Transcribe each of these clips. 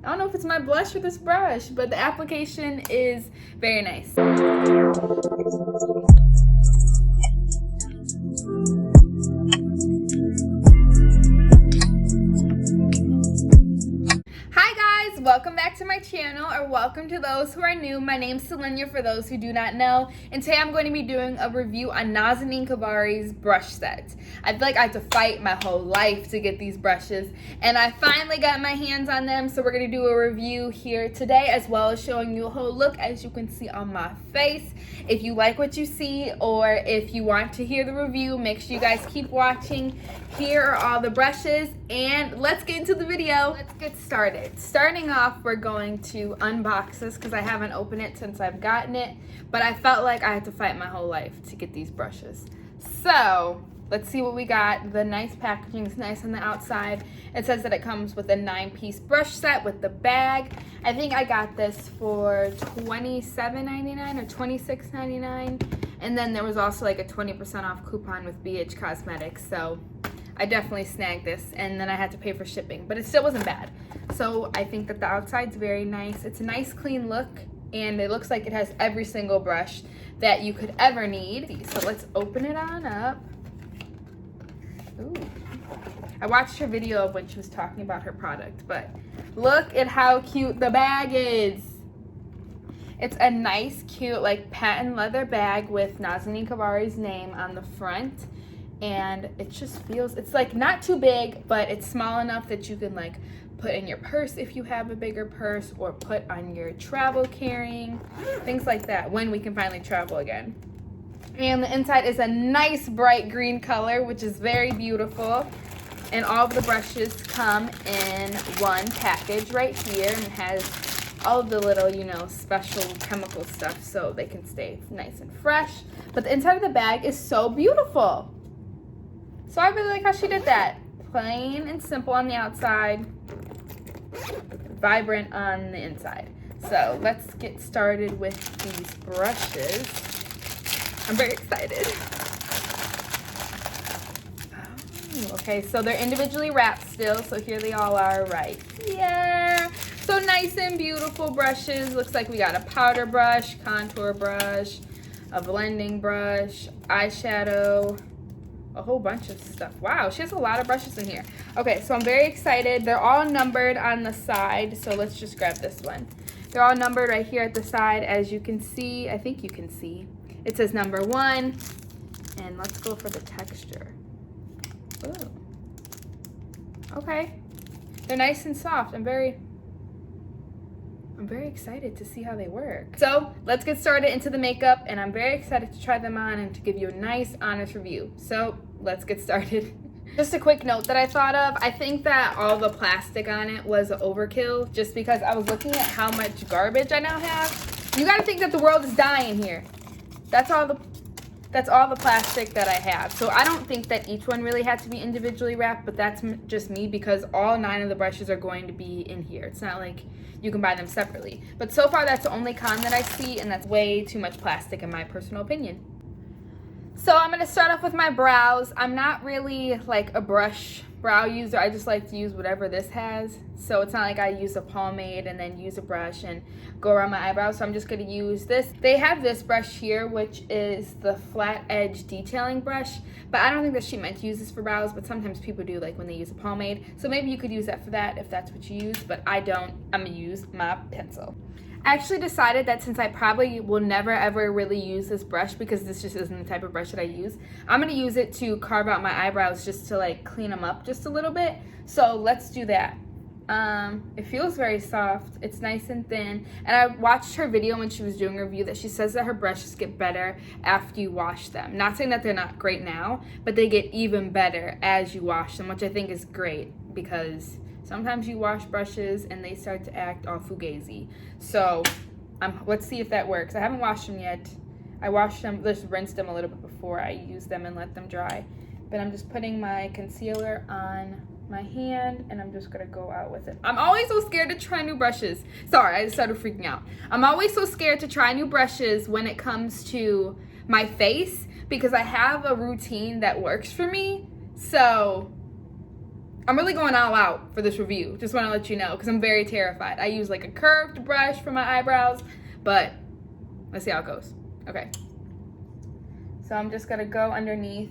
I don't know if it's my blush or this brush, but the application is very nice. Welcome back to my channel, or welcome to those who are new. My name's Selenia for those who do not know, and today I'm going to be doing a review on Nazanin Kavari's brush set. I feel like I had to fight my whole life to get these brushes, and I finally got my hands on them, so we're going to do a review here today, as well as showing you a whole look, as you can see on my face. If you like what you see, or if you want to hear the review, make sure you guys keep watching. Here are all the brushes, and let's get into the video. Let's get started. Starting off, we're going to unbox this because I haven't opened it since I've gotten it, but I felt like I had to fight my whole life to get these brushes. So let's see what we got. The nice packaging is nice on the outside. It says that it comes with a 9-piece brush set with the bag. I think I got this for $27.99 or $26.99, and then there was also like a 20% off coupon with BH Cosmetics, so I definitely snagged this, and then I had to pay for shipping, but it still wasn't bad. So I think that the outside's very nice. It's a nice clean look, and it looks like it has every single brush that you could ever need. So let's open it on up. Ooh. I watched her video of when she was talking about her product, but look at how cute the bag is. It's a nice, cute, like patent leather bag with Nazanin Kavari's name on the front. And it just feels, it's like not too big, but it's small enough that you can like put in your purse if you have a bigger purse, or put on your travel carrying, things like that, when we can finally travel again. And the inside is a nice bright green color, which is very beautiful. And all of the brushes come in one package right here, and it has all of the little, you know, special chemical stuff so they can stay nice and fresh. But the inside of the bag is so beautiful. So I really like how she did that. Plain and simple on the outside, vibrant on the inside. So let's get started with these brushes. I'm very excited. Oh, okay, so they're individually wrapped still, so here they all are right here. So nice and beautiful brushes. Looks like we got a powder brush, contour brush, a blending brush, eyeshadow, a whole bunch of stuff. Wow, she has a lot of brushes in here. Okay, so I'm very excited. They're all numbered on the side, so let's just grab this one. They're all numbered right here at the side, as you can see. I think you can see. It says number 1, and let's go for the texture. Ooh. Okay, they're nice and soft. I'm very excited to see how they work. So let's get started into the makeup, and I'm very excited to try them on and to give you a nice, honest review. So let's get started. Just a quick note that I thought of. I think that all the plastic on it was overkill, just because I was looking at how much garbage I now have. You gotta think that the world is dying here. That's all the plastic that I have. So I don't think that each one really had to be individually wrapped, but that's just me, because all 9 of the brushes are going to be in here. It's not like you can buy them separately. But so far, that's the only con that I see, and that's way too much plastic in my personal opinion. So I'm gonna start off with my brows. I'm not really like a brush brow user. I just like to use whatever this has. So it's not like I use a pomade and then use a brush and go around my eyebrows. So I'm just gonna use this. They have this brush here, which is the flat edge detailing brush, but I don't think that she meant to use this for brows, but sometimes people do, like when they use a pomade. So maybe you could use that for that if that's what you use, but I don't. I'm gonna use my pencil. I actually decided that since I probably will never ever really use this brush, because this just isn't the type of brush that I use, I'm gonna use it to carve out my eyebrows, just to like clean them up just a little bit. So let's do that. It feels very soft. It's nice and thin. And I watched her video when she was doing a review that she says that her brushes get better after you wash them. Not saying that they're not great now, but they get even better as you wash them, which I think is great, because sometimes you wash brushes and they start to act all fugazi. So let's see if that works. I haven't washed them yet. I washed them, just rinsed them a little bit before I used them and let them dry. But I'm just putting my concealer on my hand, and I'm just gonna go out with it. I'm always so scared to try new brushes. Sorry, I just started freaking out. I'm always so scared to try new brushes when it comes to my face, because I have a routine that works for me. So I'm really going all out for this review. Just want to let you know because I'm very terrified. I use like a curved brush for my eyebrows, but let's see how it goes. Okay. So I'm just gonna go underneath.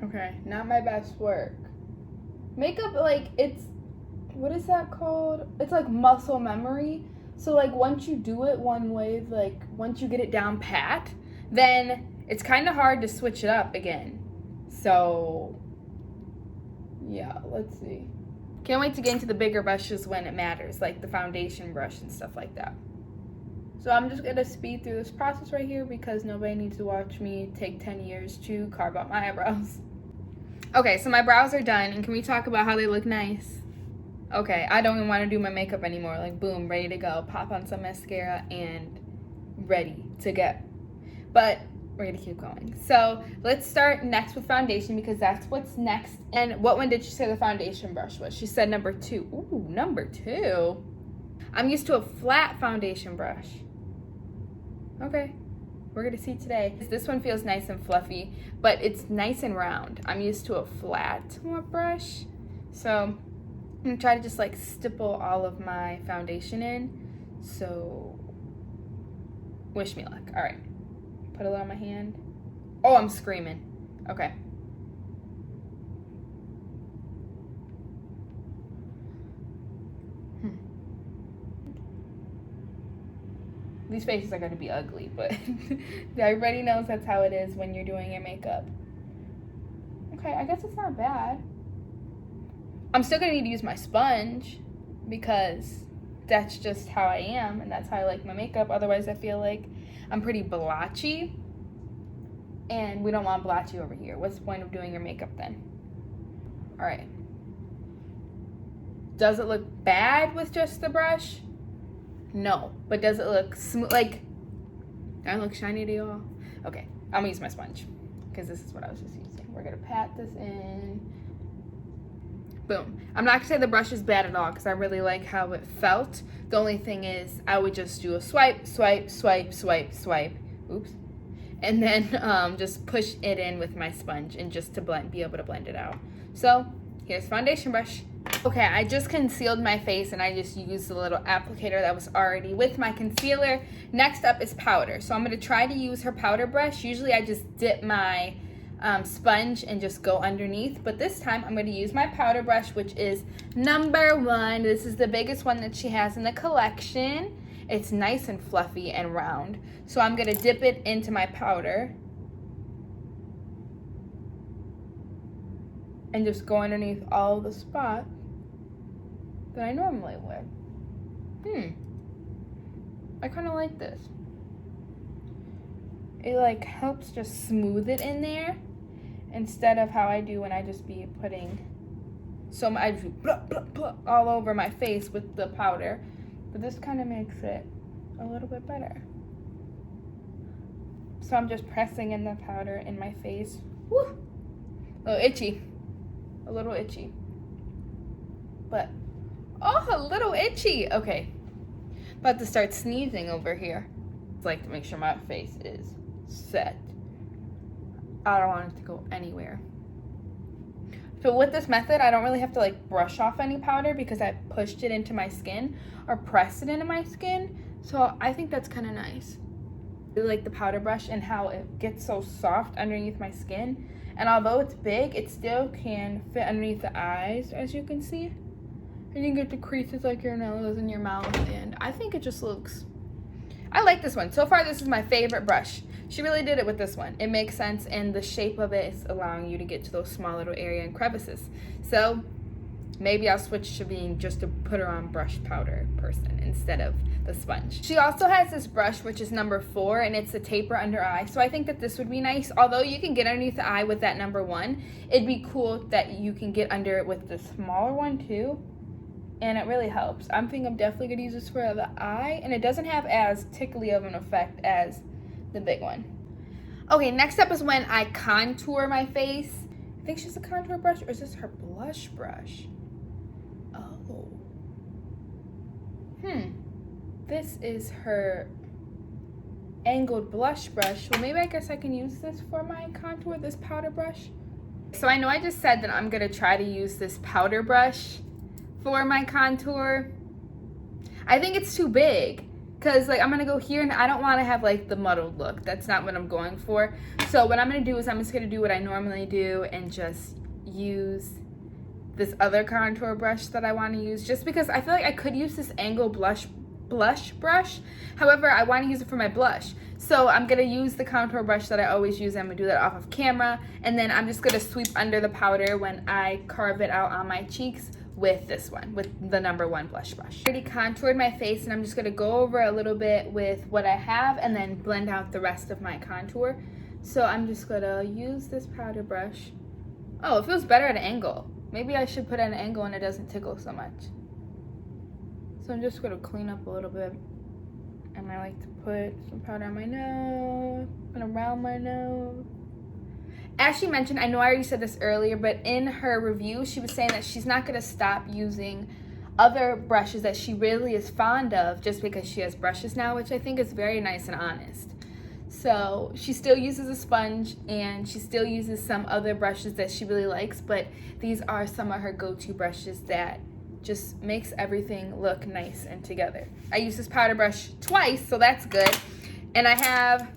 Okay, not my best work. Makeup, like, it's, what is that called? It's like muscle memory. So like once you do it one way, like once you get it down pat, then it's kind of hard to switch it up again. So yeah, let's see. Can't wait to get into the bigger brushes when it matters, like the foundation brush and stuff like that. So I'm just gonna speed through this process right here because nobody needs to watch me take 10 years to carve out my eyebrows. Okay, so my brows are done, and can we talk about how they look nice? Okay, I don't even want to do my makeup anymore. Like, boom, ready to go. Pop on some mascara and ready to go. But we're gonna keep going. So let's start next with foundation because that's what's next. And what one did she say the foundation brush was? She said number 2. Ooh, number 2. I'm used to a flat foundation brush. Okay, we're gonna see today. This one feels nice and fluffy, but it's nice and round. I'm used to a flat brush. So I'm gonna try to just like stipple all of my foundation in. So wish me luck. All right, put a little on my hand. Oh, I'm screaming. Okay. These faces are going to be ugly, but everybody knows that's how it is when you're doing your makeup. Okay, I guess it's not bad. I'm still going to need to use my sponge because that's just how I am and that's how I like my makeup. Otherwise, I feel like I'm pretty blotchy, and we don't want blotchy over here. What's the point of doing your makeup then? All right. Does it look bad with just the brush? No, but does it look smooth? Like, do I look shiny to y'all? Okay, I'm gonna use my sponge because this is what I was just using. We're gonna pat this in. Boom. I'm not gonna say the brush is bad at all because I really like how it felt. The only thing is I would just do a swipe, swipe, swipe, swipe, swipe. Oops. And then just push it in with my sponge and just to be able to blend it out. So here's foundation brush. Okay, I just concealed my face and I just used the little applicator that was already with my concealer. Next up is powder. So I'm going to try to use her powder brush. Usually I just dip my sponge and just go underneath. But this time I'm going to use my powder brush, which is number 1. This is the biggest one that she has in the collection. It's nice and fluffy and round. So I'm going to dip it into my powder. And just go underneath all the spots that I normally would. I kind of like this. It like helps just smooth it in there instead of how I do when I just be putting I do blah, blah, blah, all over my face with the powder. But this kind of makes it a little bit better. So I'm just pressing in the powder in my face. Woo! A little itchy. A little itchy. But, oh, a little itchy. Okay. About to start sneezing over here. It's like to make sure my face is set. I don't want it to go anywhere. So with this method, I don't really have to like brush off any powder because I pushed it into my skin or pressed it into my skin. So I think that's kind of nice. I really like the powder brush and how it gets so soft underneath my skin. And although it's big, it still can fit underneath the eyes, as you can see. And you can get the creases like your nose and your mouth. And I think it just looks... I like this one. So far, this is my favorite brush. She really did it with this one. It makes sense, and the shape of it is allowing you to get to those small little area and crevices. So maybe I'll switch to being just a put her on brush powder person instead of the sponge. She also has this brush, which is number 4, and it's a taper under eye. So I think that this would be nice. Although you can get underneath the eye with that number 1, it'd be cool that you can get under it with the smaller one too. And it really helps. I'm thinking I'm definitely gonna use this for the eye, and it doesn't have as tickly of an effect as the big one. Okay, next up is when I contour my face. I think she's a contour brush, or is this her blush brush? Oh. This is her angled blush brush. Well, maybe I guess I can use this for my contour, this powder brush. So I know I just said that I'm gonna try to use this powder brush for my contour. I think it's too big because like I'm gonna go here and I don't want to have like the muddled look. That's not what I'm going for. So what I'm gonna do is I'm just gonna do what I normally do and just use this other contour brush that I want to use, just because I feel like I could use this angled blush brush. However, I want to use it for my blush. So I'm gonna use the contour brush that I always use. I'm gonna do that off of camera, and then I'm just gonna sweep under the powder when I carve it out on my cheeks with this one, with the #1 blush brush. I already contoured my face, and I'm just gonna go over a little bit with what I have and then blend out the rest of my contour. So I'm just gonna use this powder brush. Oh, it feels better at an angle. Maybe I should put it at an angle and it doesn't tickle so much. So I'm just gonna clean up a little bit. And I like to put some powder on my nose and around my nose. As she mentioned, I know I already said this earlier, but in her review, she was saying that she's not gonna stop using other brushes that she really is fond of just because she has brushes now, which I think is very nice and honest. So she still uses a sponge and she still uses some other brushes that she really likes, but these are some of her go-to brushes that just makes everything look nice and together. I use this powder brush twice, so that's good. And I have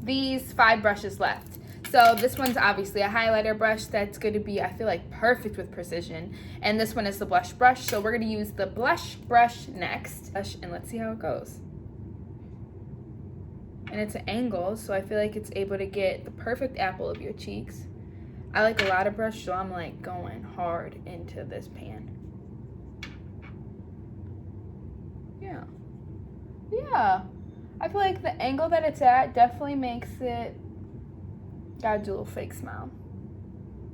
these 5 brushes left. So this one's obviously a highlighter brush that's going to be, I feel like, perfect with precision. And this one is the blush brush. So we're going to use the blush brush next. And let's see how it goes. And it's an angle, so I feel like it's able to get the perfect apple of your cheeks. I like a lot of brush, so I'm like going hard into this pan. Yeah. I feel like the angle that it's at definitely makes it. Gotta do a little fake smile.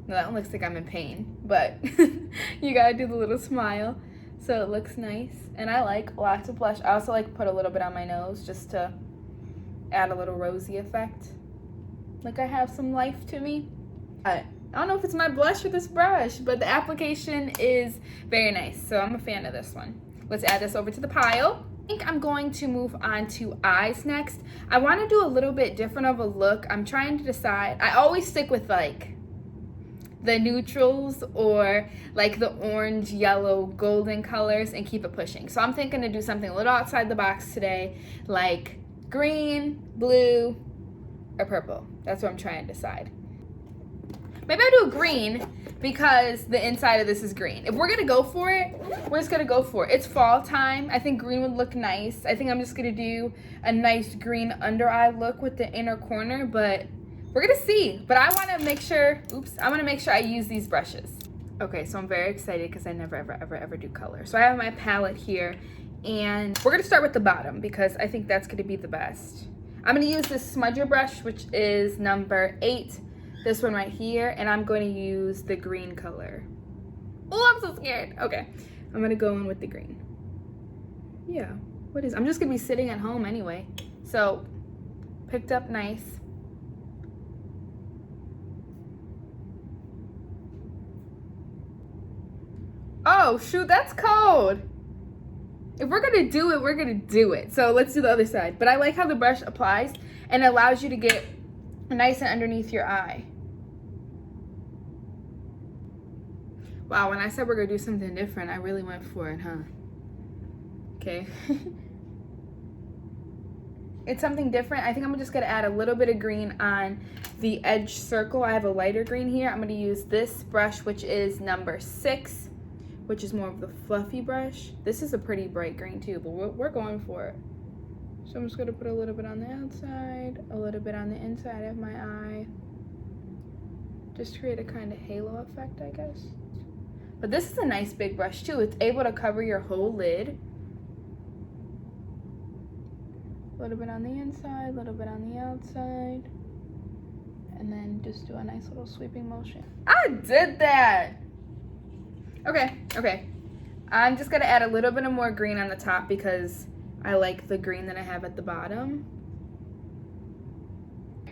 No, that one looks like I'm in pain, but you gotta do the little smile so it looks nice. And I like lots of blush. I also like to put a little bit on my nose just to add a little rosy effect. Like I have some life to me. I don't know if it's my blush or this brush, but the application is very nice. So I'm a fan of this one. Let's add this over to the pile. I think I'm going to move on to eyes next. I want to do a little bit different of a look. I'm trying to decide. I always stick with like the neutrals or like the orange, yellow, golden colors and keep it pushing. So I'm thinking to do something a little outside the box today, like green, blue, or purple. That's what I'm trying to decide. Maybe I do a green because the inside of this is green. If we're gonna go for it, we're just gonna go for it. It's fall time. I think green would look nice. I think I'm just gonna do a nice green under eye look with the inner corner, but we're gonna see. But I wanna make sure, I wanna make sure I use these brushes. Okay, so I'm very excited because I never, ever do color. So I have my palette here and we're gonna start with the bottom because I think that's gonna be the best. I'm gonna use this smudger brush, which is #8. This one right here, and I'm going to use the green color. Oh, I'm so scared. Okay, I'm gonna go in with the green. Yeah, I'm just gonna be sitting at home anyway. So, picked up nice. Oh, shoot, that's cold. If we're gonna do it, we're gonna do it. So let's do the other side. But I like how the brush applies and allows you to get nice and underneath your eye. Wow, when I said we're gonna do something different, I really went for it, huh? Okay. It's something different. I think I'm just gonna add a little bit of green on the edge circle. I have a lighter green here. I'm gonna use this brush, which is #6, which is more of the fluffy brush. This is a pretty bright green too, but we're going for it. So I'm just gonna put a little bit on the outside, a little bit on the inside of my eye. Just to create a kind of halo effect, I guess. But this is a nice big brush too. It's able to cover your whole lid. A little bit on the inside, a little bit on the outside. And then just do a nice little sweeping motion. I did that! Okay. I'm just gonna add a little bit of more green on the top because I like the green that I have at the bottom.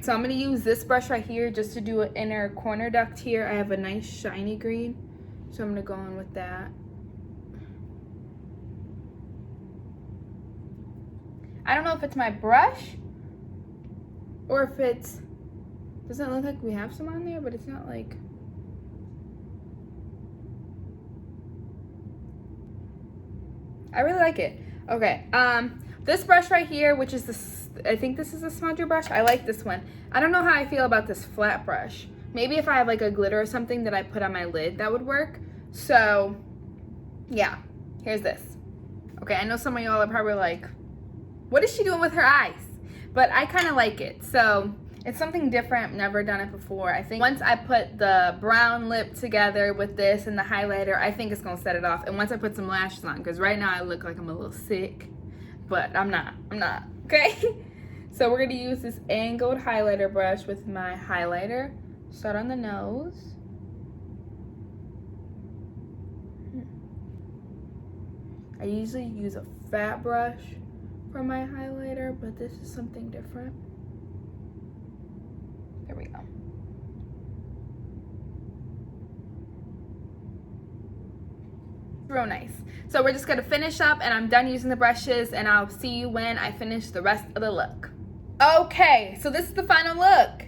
So I'm gonna use this brush right here just to do an inner corner duct here. I have a nice shiny green, so I'm gonna go in with that. I don't know if it's my brush Or if it's, doesn't look like we have some on there, but it's not like, I really like it. Okay, this brush right here, which is this, I think this is a smudger brush. I like this one. I don't know how I feel about this flat brush. Maybe if I have like a glitter or something that I put on my lid, that would work. So yeah, here's this. Okay, I know some of y'all are probably like, what is she doing with her eyes? But I kind of like it. So it's something different. I've never done it before. I think once I put the brown lip together with this and the highlighter, I think it's gonna set it off. And once I put some lashes on, because right now I look like I'm a little sick, but I'm not, okay? So we're gonna use this angled highlighter brush with my highlighter. Start on the nose. I usually use a fat brush for my highlighter, but this is something different. There we go. Real nice. So we're just gonna finish up and I'm done using the brushes and I'll see you when I finish the rest of the look. Okay, so this is the final look.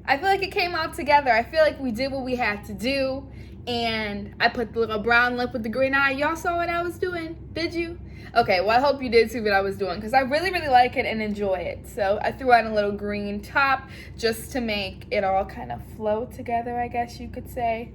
I feel like it came out together. I feel like we did what we had to do. And I put the little brown lip with the green eye. Y'all saw what I was doing, did you? Okay, well, I hope you did see what I was doing because I really, really like it and enjoy it. So I threw on a little green top just to make it all kind of flow together, I guess you could say.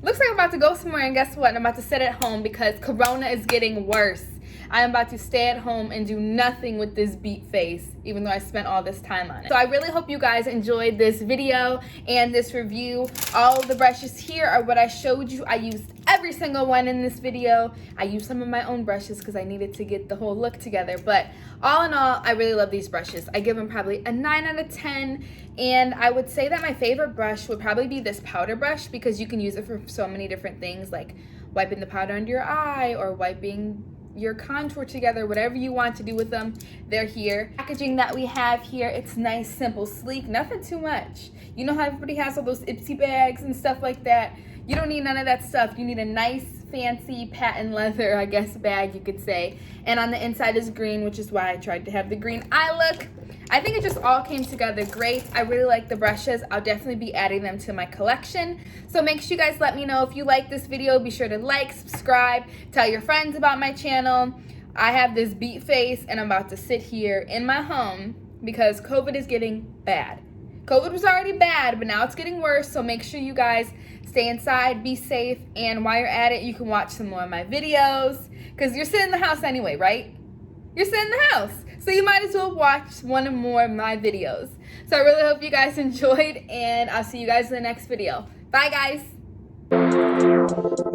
Looks like I'm about to go somewhere, and guess what? I'm about to sit at home because Corona is getting worse. I am about to stay at home and do nothing with this beat face, even though I spent all this time on it. So I really hope you guys enjoyed this video and this review. All of the brushes here are what I showed you. I used every single one in this video. I used some of my own brushes because I needed to get the whole look together. But all in all, I really love these brushes. I give them probably a 9 out of 10. And I would say that my favorite brush would probably be this powder brush because you can use it for so many different things, like wiping the powder under your eye or wiping your contour together, whatever you want to do with them, they're here. Packaging that we have here, it's nice, simple, sleek, nothing too much. You know how everybody has all those Ipsy bags and stuff like that? You don't need none of that stuff. You need a nice, fancy patent leather, I guess, bag, you could say. And on the inside is green, which is why I tried to have the green eye look. I think it just all came together great. I really like the brushes. I'll definitely be adding them to my collection. So make sure you guys let me know if you like this video. Be sure to like, subscribe, tell your friends about my channel. I have this beat face and I'm about to sit here in my home because COVID is getting bad. COVID was already bad, but now it's getting worse. So make sure you guys stay inside, be safe, and while you're at it, you can watch some more of my videos because you're sitting in the house anyway, right? You're sitting in the house. So you might as well watch one or more of my videos. So I really hope you guys enjoyed, and I'll see you guys in the next video. Bye, guys.